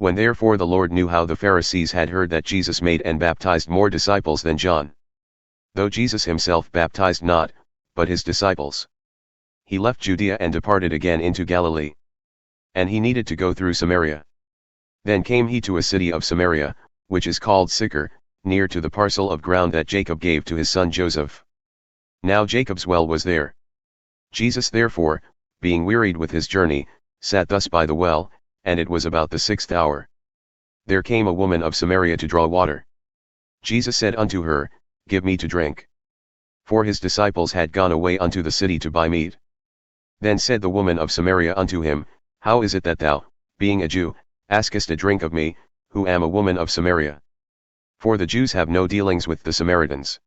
When therefore the Lord knew how the Pharisees had heard that Jesus made and baptized more disciples than John, though Jesus himself baptized not, but his disciples, he left Judea and departed again into Galilee. And he needed to go through Samaria. Then came he to a city of Samaria, which is called Sychar, near to the parcel of ground that Jacob gave to his son Joseph. Now Jacob's well was there. Jesus therefore, being wearied with his journey, sat thus by the well, and it was about the 6th hour. There came a woman of Samaria to draw water. Jesus said unto her, Give me to drink. For his disciples had gone away unto the city to buy meat. Then said the woman of Samaria unto him, How is it that thou, being a Jew, askest a drink of me, who am a woman of Samaria? For the Jews have no dealings with the Samaritans.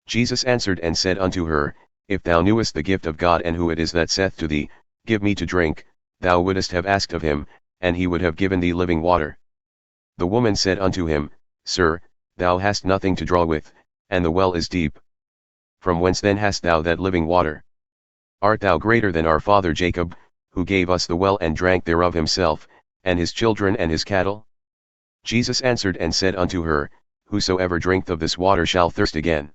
Jesus answered and said unto her, If thou knewest the gift of God and who it is that saith to thee, Give me to drink, thou wouldest have asked of him, and he would have given thee living water. The woman said unto him, Sir, thou hast nothing to draw with, and the well is deep. From whence then hast thou that living water? Art thou greater than our father Jacob, who gave us the well and drank thereof himself, and his children and his cattle? Jesus answered and said unto her, Whosoever drinketh of this water shall thirst again.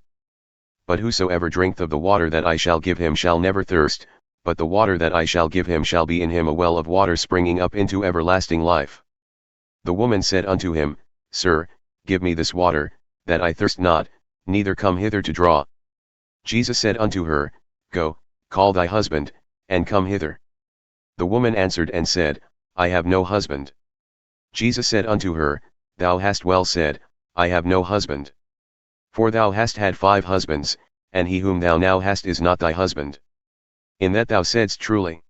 But whosoever drinketh of the water that I shall give him shall never thirst, but the water that I shall give him shall be in him a well of water springing up into everlasting life. The woman said unto him, Sir, give me this water, that I thirst not, neither come hither to draw. Jesus said unto her, Go, call thy husband, and come hither. The woman answered and said, I have no husband. Jesus said unto her, Thou hast well said, I have no husband. For thou hast had 5 husbands, and he whom thou now hast is not thy husband. In that thou saidst truly.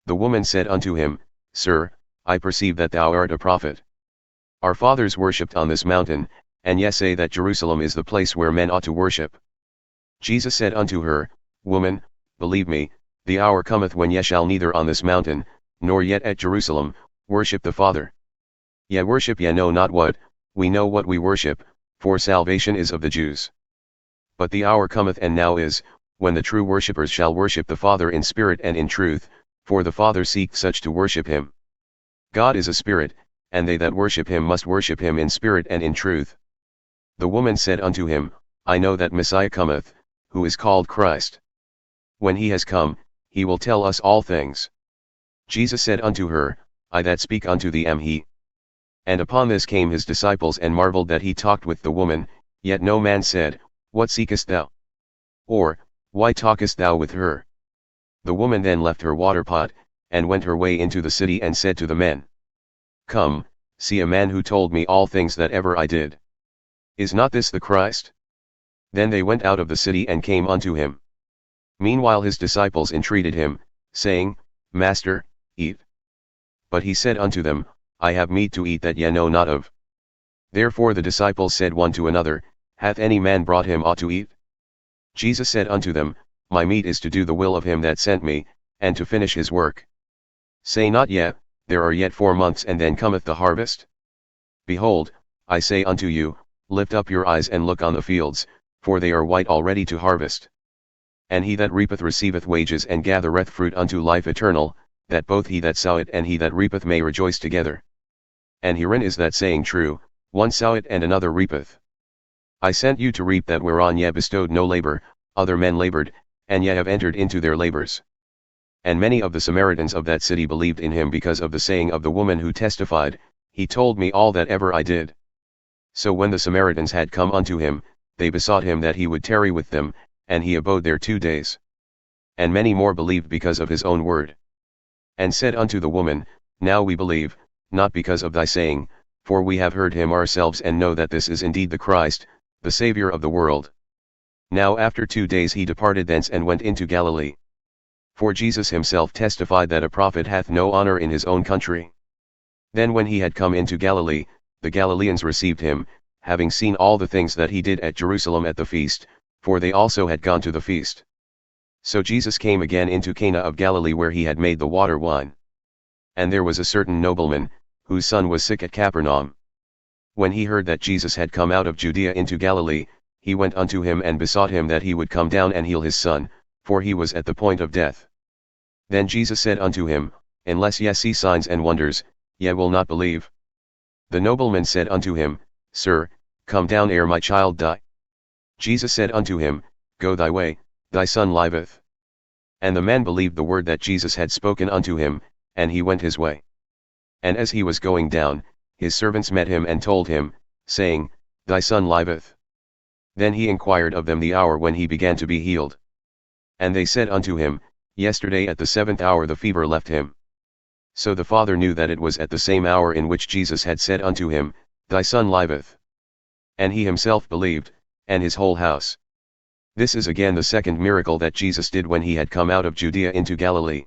The woman said unto him, Sir, I perceive that thou art a prophet. Our fathers worshipped on this mountain, and ye say that Jerusalem is the place where men ought to worship. Jesus said unto her, Woman, believe me, the hour cometh when ye shall neither on this mountain, nor yet at Jerusalem, worship the Father. Ye worship ye know not what, we know what we worship, for salvation is of the Jews. But the hour cometh and now is, when the true worshippers shall worship the Father in spirit and in truth, for the Father seeketh such to worship him. God is a spirit, and they that worship him must worship him in spirit and in truth. The woman said unto him, I know that Messiah cometh, who is called Christ. When he has come, he will tell us all things. Jesus said unto her, I that speak unto thee am he. And upon this came his disciples and marveled that he talked with the woman, yet no man said, What seekest thou? Or, Why talkest thou with her? The woman then left her water pot, and went her way into the city and said to the men, Come, see a man who told me all things that ever I did. Is not this the Christ? Then they went out of the city and came unto him. Meanwhile his disciples entreated him, saying, Master, eat. But he said unto them, I have meat to eat that ye know not of. Therefore the disciples said one to another, Hath any man brought him aught to eat? Jesus said unto them, My meat is to do the will of him that sent me, and to finish his work. Say not yet, There are yet 4 months and then cometh the harvest. Behold, I say unto you, Lift up your eyes and look on the fields, for they are white already to harvest. And he that reapeth receiveth wages and gathereth fruit unto life eternal, that both he that soweth and he that reapeth may rejoice together. And herein is that saying true, One soweth and another reapeth. I sent you to reap that whereon ye bestowed no labor, other men labored, and ye have entered into their labors. And many of the Samaritans of that city believed in him because of the saying of the woman who testified, He told me all that ever I did. So when the Samaritans had come unto him, they besought him that he would tarry with them, and he abode there 2 days. And many more believed because of his own word. And said unto the woman, Now we believe, not because of thy saying, for we have heard him ourselves and know that this is indeed the Christ, the Saviour of the world. Now after 2 days he departed thence and went into Galilee. For Jesus himself testified that a prophet hath no honor in his own country. Then when he had come into Galilee, the Galileans received him, having seen all the things that he did at Jerusalem at the feast, for they also had gone to the feast. So Jesus came again into Cana of Galilee where he had made the water wine. And there was a certain nobleman, whose son was sick at Capernaum. When he heard that Jesus had come out of Judea into Galilee, he went unto him and besought him that he would come down and heal his son, for he was at the point of death. Then Jesus said unto him, Unless ye see signs and wonders, ye will not believe. The nobleman said unto him, Sir, come down ere my child die. Jesus said unto him, Go thy way, thy son liveth. And the man believed the word that Jesus had spoken unto him, and he went his way. And as he was going down, his servants met him and told him, saying, Thy son liveth. Then he inquired of them the hour when he began to be healed. And they said unto him, Yesterday at the 7th hour the fever left him. So the father knew that it was at the same hour in which Jesus had said unto him, Thy son liveth. And he himself believed, and his whole house. This is again the second miracle that Jesus did when he had come out of Judea into Galilee.